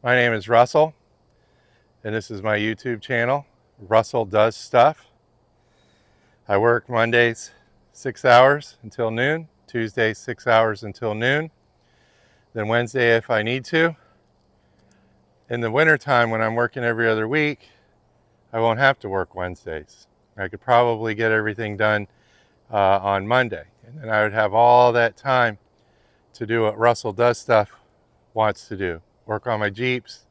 My name is Russell, and this is my YouTube channel, Russell Does Stuff. I work Mondays 6 hours until noon, Tuesdays 6 hours until noon, then Wednesday if I need to. In the wintertime when I'm working every other week, I won't have to work Wednesdays. I could probably get everything done on Monday, and then I would have all that time to do what Russell Does Stuff wants to do. Work on my Jeeps,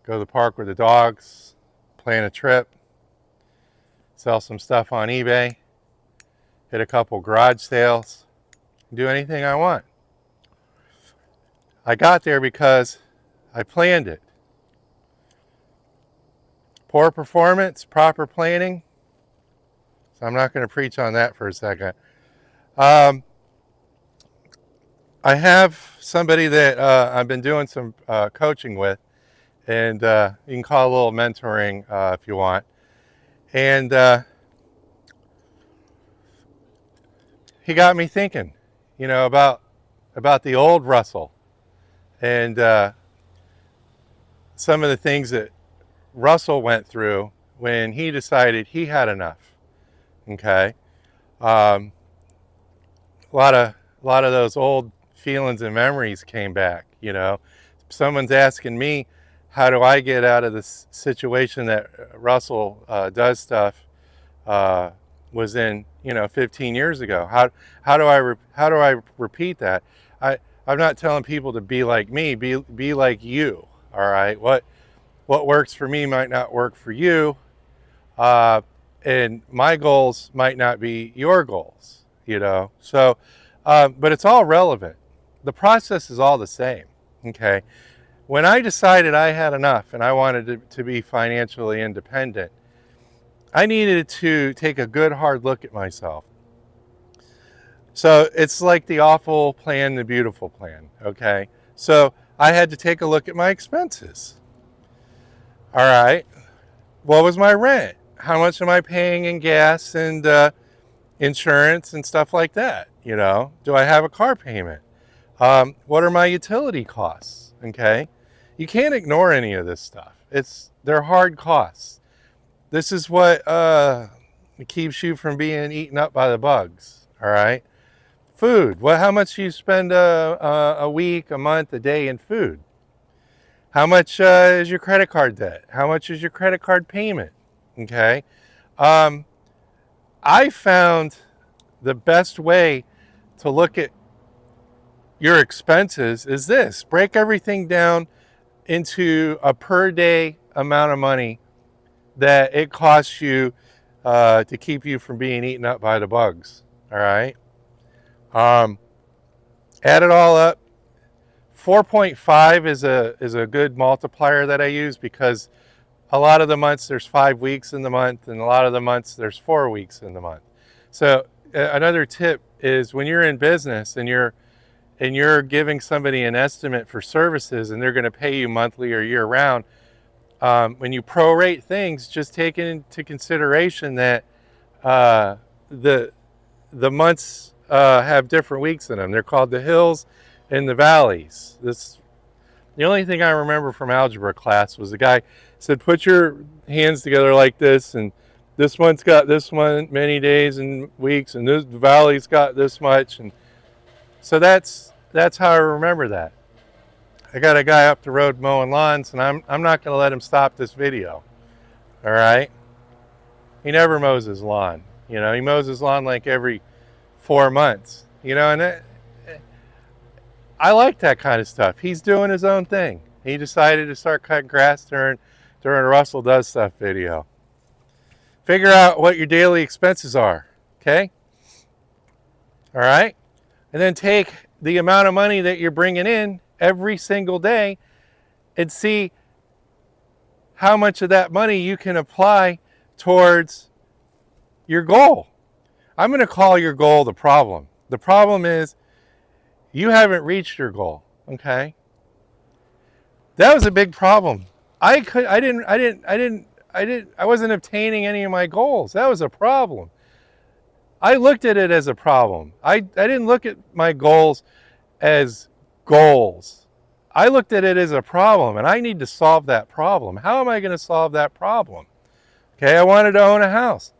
go to the park with the dogs, plan a trip, sell some stuff on eBay, hit a couple garage sales, do anything I want. I got there because I planned it. Poor performance, proper planning. So I'm not going to preach on that for a second. I have somebody that I've been doing some coaching with, and you can call it a little mentoring if you want. And he got me thinking, about the old Russell and some of the things that Russell went through when he decided he had enough. Okay, a lot of those old feelings and memories came back. Someone's asking me, how do I get out of this situation that Russell Does Stuff was in, 15 years ago? How do I repeat that? I'm not telling people to be like me. Be like you. All right. What works for me might not work for you, and my goals might not be your goals. So, but it's all relevant. The process is all the same. Okay. When I decided I had enough and I wanted to be financially independent, I needed to take a good hard look at myself. So it's like the awful plan, the beautiful plan, okay? So I had to take a look at my expenses. All right, what was my rent? How much am I paying in gas and insurance and stuff like that? Do I have a car payment? What are my utility costs, okay? You can't ignore any of this stuff. They're hard costs. This is what keeps you from being eaten up by the bugs, all right? Food. Well, how much do you spend a week, a month, a day in food? How much is your credit card debt? How much is your credit card payment? Okay. I found the best way to look at your expenses is this. Break everything down into a per day amount of money that it costs you to keep you from being eaten up by the bugs. All right. Add it all up. 4.5 is a good multiplier that I use because a lot of the months there's 5 weeks in the month, and a lot of the months there's 4 weeks in the month. So another tip is when you're in business and you're giving somebody an estimate for services and they're going to pay you monthly or year round, when you prorate things, just take into consideration that the months have different weeks in them. They're called the hills and the valleys. The only thing I remember from algebra class was the guy said, put your hands together like this, and this one's got this many days and weeks, and this valley's got this much, and so that's how I remember that. I got a guy up the road mowing lawns, and I'm not going to let him stop this video. All right, he never mows his lawn. He mows his lawn like every 4 months. And I like that kind of stuff. He's doing his own thing. He decided to start cutting grass during a Russell Does Stuff video. Figure out what your daily expenses are, okay? All right? And then take the amount of money that you're bringing in every single day and see how much of that money you can apply towards your goal. I'm going to call your goal the problem. The problem is you haven't reached your goal, okay? That was a big problem. I wasn't obtaining any of my goals. That was a problem. I looked at it as a problem. I didn't look at my goals as goals. I looked at it as a problem, and I need to solve that problem. How am I going to solve that problem? Okay, I wanted to own a house.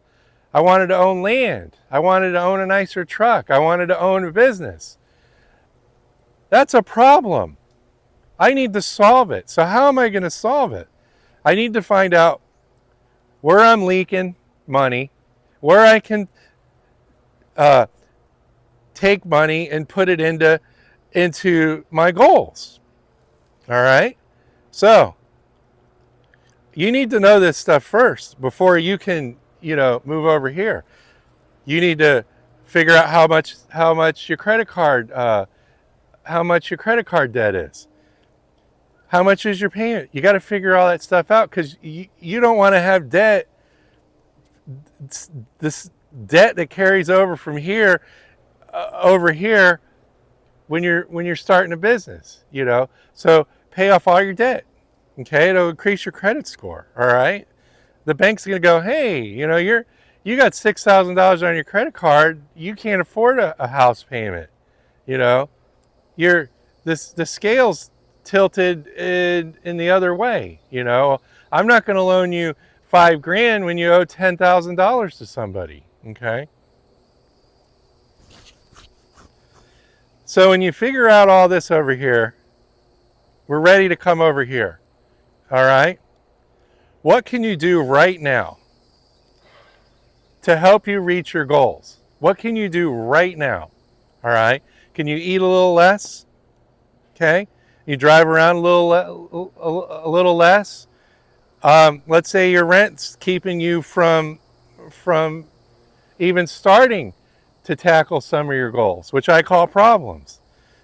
I wanted to own land. I wanted to own a nicer truck. I wanted to own a business. That's a problem. I need to solve it. So how am I going to solve it? I need to find out where I'm leaking money, where I can take money and put it into my goals. All right? So you need to know this stuff first before you can, move over here. You need to figure out how much your credit card debt is. How much is your payment? You got to figure all that stuff out, because you don't want to have debt. This debt that carries over from here over here when you're starting a business. So pay off all your debt. Okay, it'll increase your credit score. All right, the bank's gonna go, hey, you got $6,000 on your credit card. You can't afford a house payment. The scale's tilted in the other way. I'm not going to loan you $5,000 when you owe $10,000 to somebody. Okay. So when you figure out all this over here, we're ready to come over here. All right. What can you do right now to help you reach your goals? What can you do right now? All right. Can you eat a little less? Okay. You drive around a little less. Let's say your rent's keeping you from even starting to tackle some of your goals, which I call problems.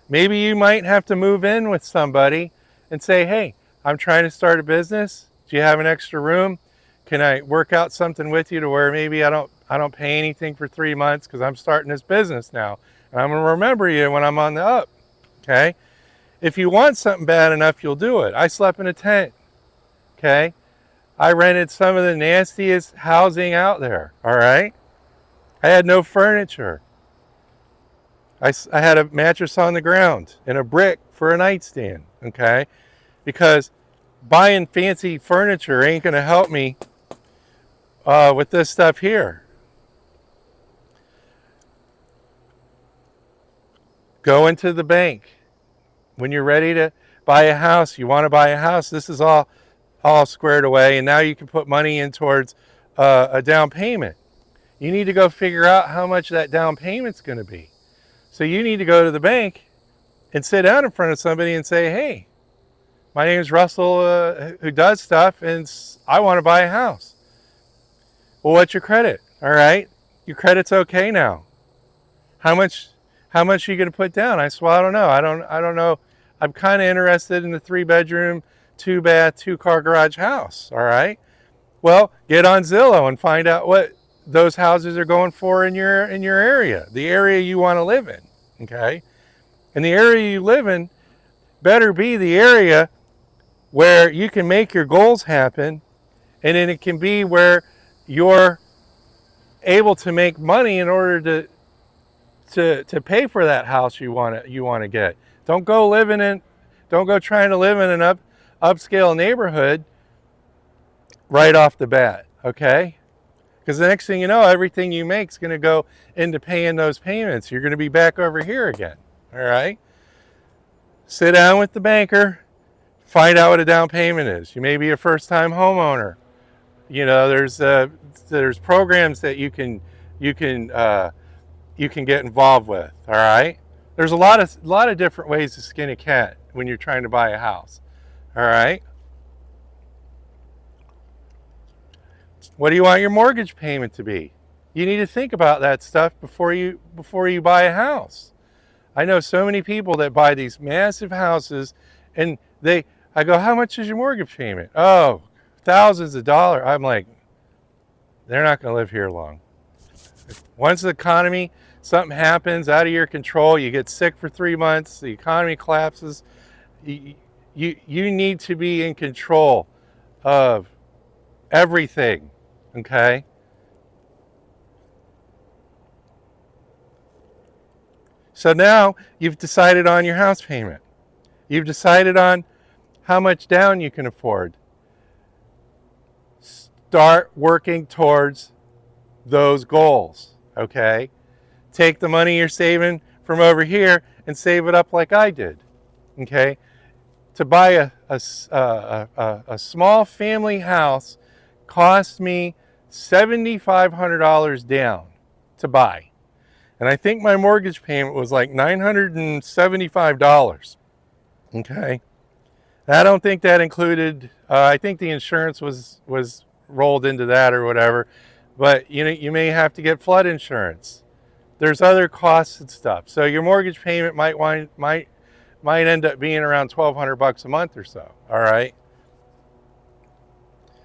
Maybe you might have to move in with somebody and say, hey, I'm trying to start a business. Do you have an extra room? Can I work out something with you to where maybe I don't pay anything for 3 months because I'm starting this business now, and I'm going to remember you when I'm on the up. Okay. If you want something bad enough, you'll do it. I slept in a tent. Okay. I rented some of the nastiest housing out there. All right. I had no furniture. I had a mattress on the ground and a brick for a nightstand. Okay. Because buying fancy furniture ain't going to help me with this stuff here. Go into the bank. When you're ready to buy a house, you want to buy a house, this is all squared away, and now you can put money in towards a down payment. You need to go figure out how much that down payment's going to be. So you need to go to the bank and sit down in front of somebody and say, hey, my name is Russell, who does stuff, and I want to buy a house. Well, what's your credit? All right, your credit's okay now. How much are you going to put down? I said, well, I don't know. I don't know. I'm kind of interested in the 3-bedroom, 2-bath, 2-car garage house. All right. Well, get on Zillow and find out what those houses are going for in your area, the area you want to live in. Okay. And the area you live in better be the area where you can make your goals happen, and then it can be where you're able to make money in order to pay for that house you want to get. Don't go trying to live in an upscale neighborhood right off the bat, okay? Because the next thing you know, everything you make is going to go into paying those payments. You're going to be back over here again, all right? Sit down with the banker, find out what a down payment is. You may be a first-time homeowner. There's programs that you can get involved with. All right. There's a lot of different ways to skin a cat when you're trying to buy a house. All right. What do you want your mortgage payment to be? You need to think about that stuff before you buy a house. I know so many people that buy these massive houses, and I go, how much is your mortgage payment? Oh, thousands of dollars. I'm like, they're not going to live here long. Once the economy, something happens out of your control, you get sick for 3 months, the economy collapses, you need to be in control of everything, okay? So now you've decided on your house payment. You've decided on how much down you can afford. Start working towards those goals, okay? Take the money you're saving from over here and save it up like I did, okay? To buy a small family house cost me $7,500 down to buy. And I think my mortgage payment was like $975, okay? I don't think that included, I think the insurance was rolled into that or whatever, but you may have to get flood insurance. There's other costs and stuff. So your mortgage payment might end up being around $1,200 a month or so, all right?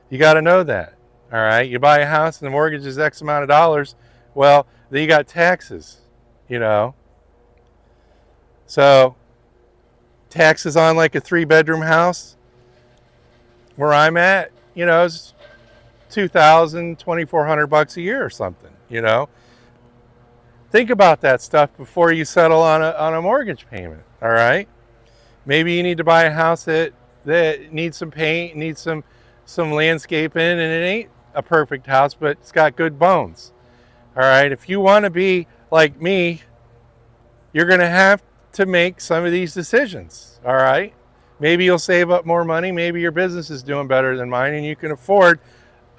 You got to know that, all right? You buy a house and the mortgage is X amount of dollars, well, then you got taxes, So taxes on like a 3-bedroom house where I'm at, is $2,000, $2,400 a year or something, Think about that stuff before you settle on a mortgage payment, all right? Maybe you need to buy a house that needs some paint, needs some landscaping, and it ain't a perfect house, but it's got good bones, all right? If you want to be like me, you're going to have to make some of these decisions, all right? Maybe you'll save up more money. Maybe your business is doing better than mine and you can afford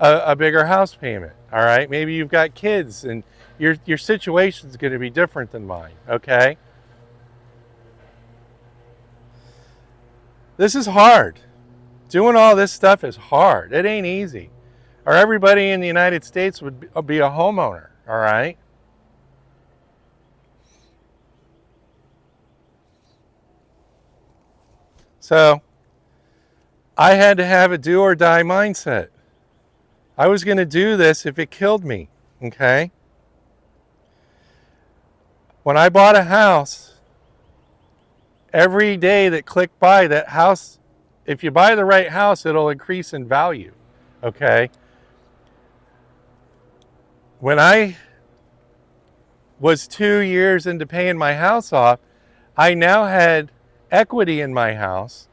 a bigger house payment, all right? Maybe you've got kids and your situation is going to be different than mine, okay? This is hard. Doing all this stuff is hard. It ain't easy. Or everybody in the United States would be a homeowner, all right? So I had to have a do or die mindset. I was going to do this if it killed me, okay? When I bought a house, every day that clicked by, that house, if you buy the right house, it'll increase in value, okay? When I was 2 years into paying my house off, I now had equity in my house,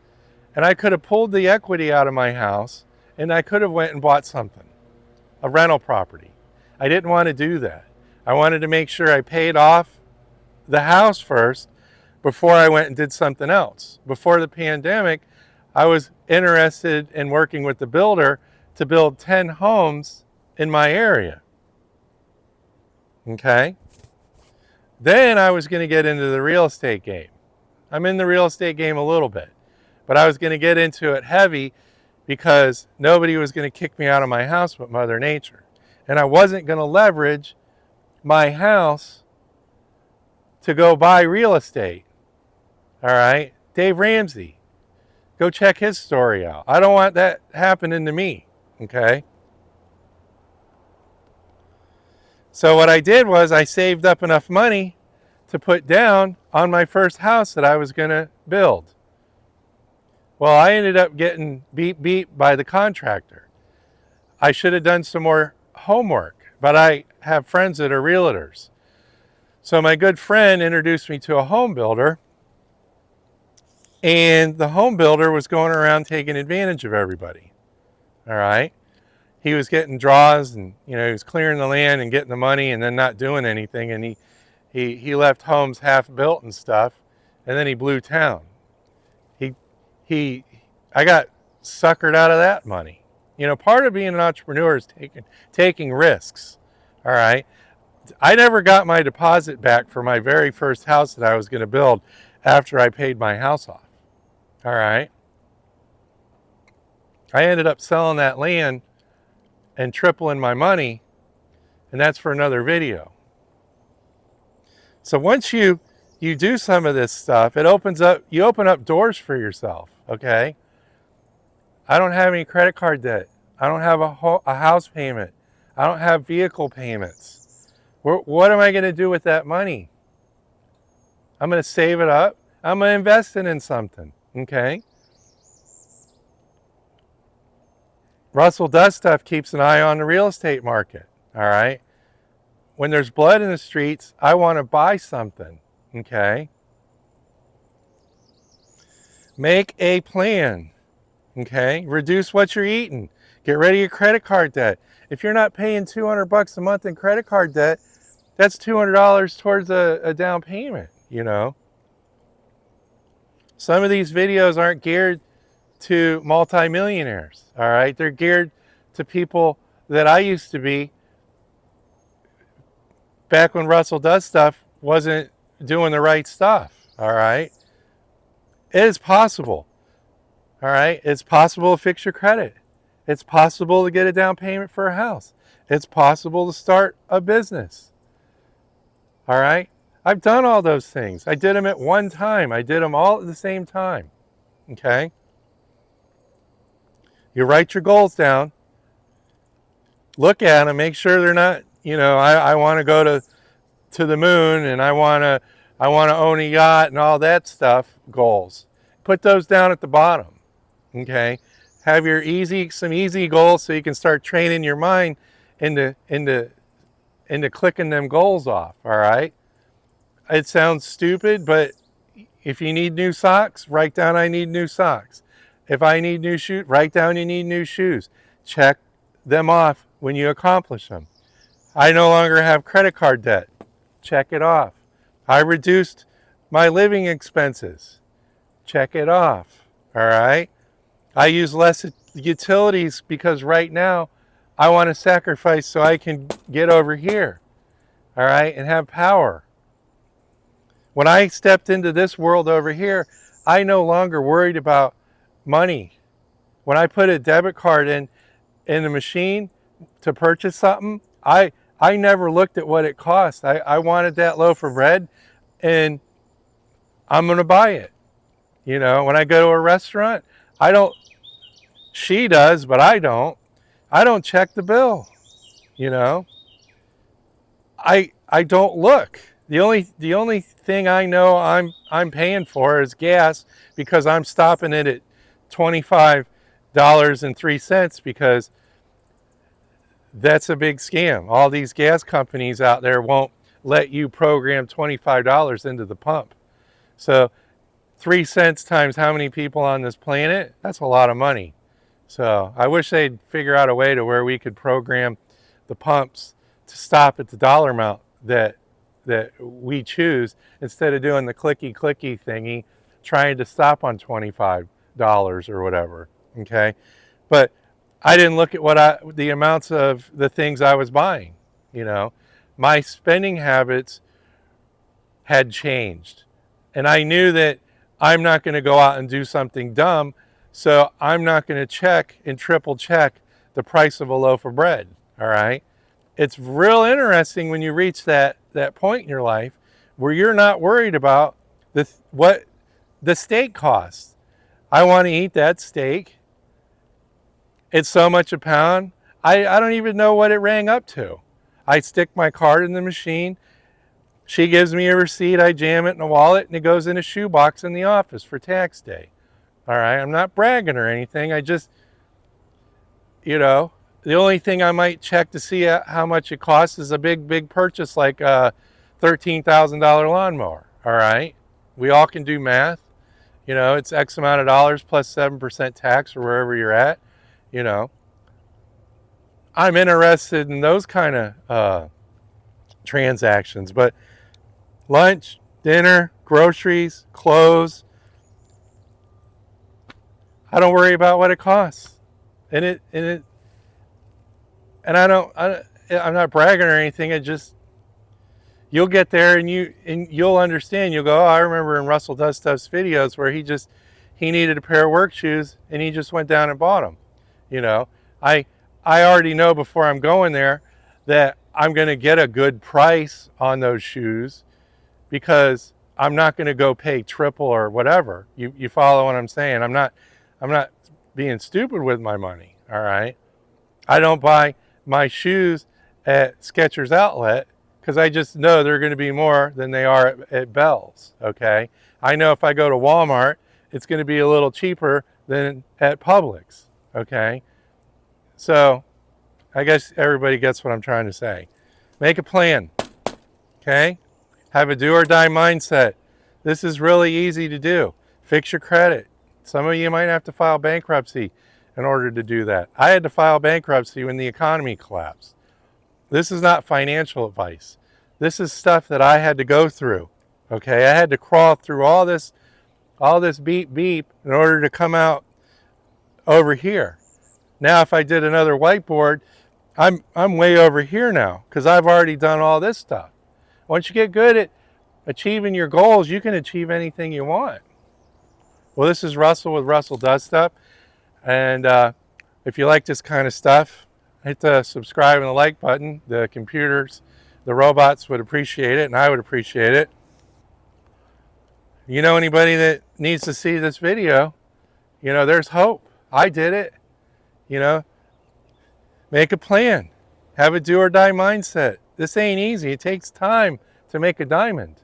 and I could have pulled the equity out of my house, and I could have went and bought something, a rental property. I didn't want to do that. I wanted to make sure I paid off the house first before I went and did something else. Before the pandemic, I was interested in working with the builder to build 10 homes in my area. Okay? Then I was going to get into the real estate game. I'm in the real estate game a little bit, but I was going to get into it heavy because nobody was going to kick me out of my house but Mother Nature. And I wasn't going to leverage my house to go buy real estate. All right? Dave Ramsey. Go check his story out. I don't want that happening to me. Okay? So what I did was I saved up enough money to put down on my first house that I was going to build. Well, I ended up getting beat by the contractor. I should have done some more homework, but I have friends that are realtors. So my good friend introduced me to a home builder, and the home builder was going around taking advantage of everybody. All right? He was getting draws, and he was clearing the land and getting the money and then not doing anything, and he left homes half built and stuff, and then he blew town. I got suckered out of that money. Part of being an entrepreneur is taking risks. All right? I never got my deposit back for my very first house that I was going to build after I paid my house off. All right? I ended up selling that land and tripling my money, and that's for another video. So once you do some of this stuff, you open up doors for yourself, okay? I don't have any credit card debt. I don't have a house payment. I don't have vehicle payments. What am I going to do with that money? I'm going to save it up. I'm going to invest it in something, okay? Russell Does Stuff keeps an eye on the real estate market, all right? When there's blood in the streets, I want to buy something, okay? Make a plan, okay? Reduce what you're eating. Get rid of your credit card debt. If you're not paying $200 a month in credit card debt, that's $200 towards a down payment, you know? Some of these videos aren't geared to multimillionaires, all right? They're geared to people that I used to be back when Russell Does Stuff wasn't doing the right stuff, all right? It is possible, all right? It's possible to fix your credit. It's possible to get a down payment for a house. It's possible to start a business, all right? I've done all those things. I did them at one time. I did them all at the same time, okay? You write your goals down, look at them, make sure they're not, you know, I want to go to the moon and I want to own a yacht and all that stuff, goals. Put those down at the bottom, okay? Have your some easy goals so you can start training your mind into clicking them goals off, all right? It sounds stupid, but if you need new socks, write down I need new socks. If I need new shoes, write down you need new shoes. Check them off when you accomplish them. I no longer have credit card debt. Check it off. I reduced my living expenses. Check it off, all right? I use less utilities because right now I want to sacrifice so I can get over here, all right, and have power. When I stepped into this world over here, I no longer worried about money. When I put a debit card in the machine to purchase something, I never looked at what it cost. I wanted that loaf of bread and I'm going to buy it. You know, when I go to a restaurant, she does, but I don't check the bill. You know, I don't look. The only thing I know I'm paying for is gas because I'm stopping it at $25.03 because that's a big scam. All these gas companies out there won't let you program $25 into the pump. So 3 cents times how many people on this planet, that's a lot of money. So I wish they'd figure out a way to where we could program the pumps to stop at the dollar amount that we choose instead of doing the clicky thingy, trying to stop on $25 or whatever, okay? But I didn't look at the amounts of the things I was buying, you know? My spending habits had changed. And I knew that I'm not going to go out and do something dumb, so I'm not going to check and triple check the price of a loaf of bread, all right? It's real interesting when you reach that point in your life where you're not worried about what the steak costs. I want to eat that steak. It's so much a pound. I don't even know what it rang up to. I stick my card in the machine. She gives me a receipt. I jam it in a wallet, and it goes in a shoebox in the office for tax day. All right, I'm not bragging or anything. I just, you know, the only thing I might check to see how much it costs is a big purchase like a $13,000 lawnmower. All right, we all can do math. You know, it's X amount of dollars plus 7% tax or wherever you're at. You know, I'm interested in those kind of transactions. But lunch, dinner, groceries, clothes, I don't worry about what it costs. I'm not bragging or anything. It just, you'll get there and you'll understand. You'll go, oh, I remember in Russell Does Stuff's videos where he needed a pair of work shoes and he just went down and bought them. You know, I already know before I'm going there that I'm going to get a good price on those shoes because I'm not going to go pay triple or whatever. You follow what I'm saying? I'm not being stupid with my money, all right? I don't buy my shoes at Skechers Outlet because I just know they're going to be more than they are at Bell's, okay? I know if I go to Walmart, it's going to be a little cheaper than at Publix, okay? So I guess everybody gets what I'm trying to say. Make a plan, okay? Have a do or die mindset. This is really easy to do. Fix your credit, Some of you might have to file bankruptcy in order to do that. I had to file bankruptcy when the economy collapsed. This is not financial advice. This is stuff that I had to go through. Okay, I had to crawl through all this beep beep in order to come out over here. Now if I did another whiteboard, I'm way over here now because I've already done all this stuff. Once you get good at achieving your goals, you can achieve anything you want. Well, this is Russell with Russell Does Stuff. And if you like this kind of stuff, hit the subscribe and the like button. The computers, the robots would appreciate it, and I would appreciate it. You know anybody that needs to see this video, you know, there's hope. I did it. You know, make a plan. Have a do or die mindset. This ain't easy. It takes time to make a diamond.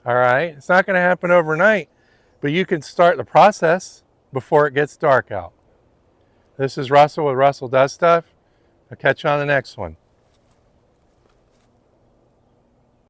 All right? It's not going to happen overnight, but you can start the process before it gets dark out. This is Russell with Russell Does Stuff. I'll catch you on the next one.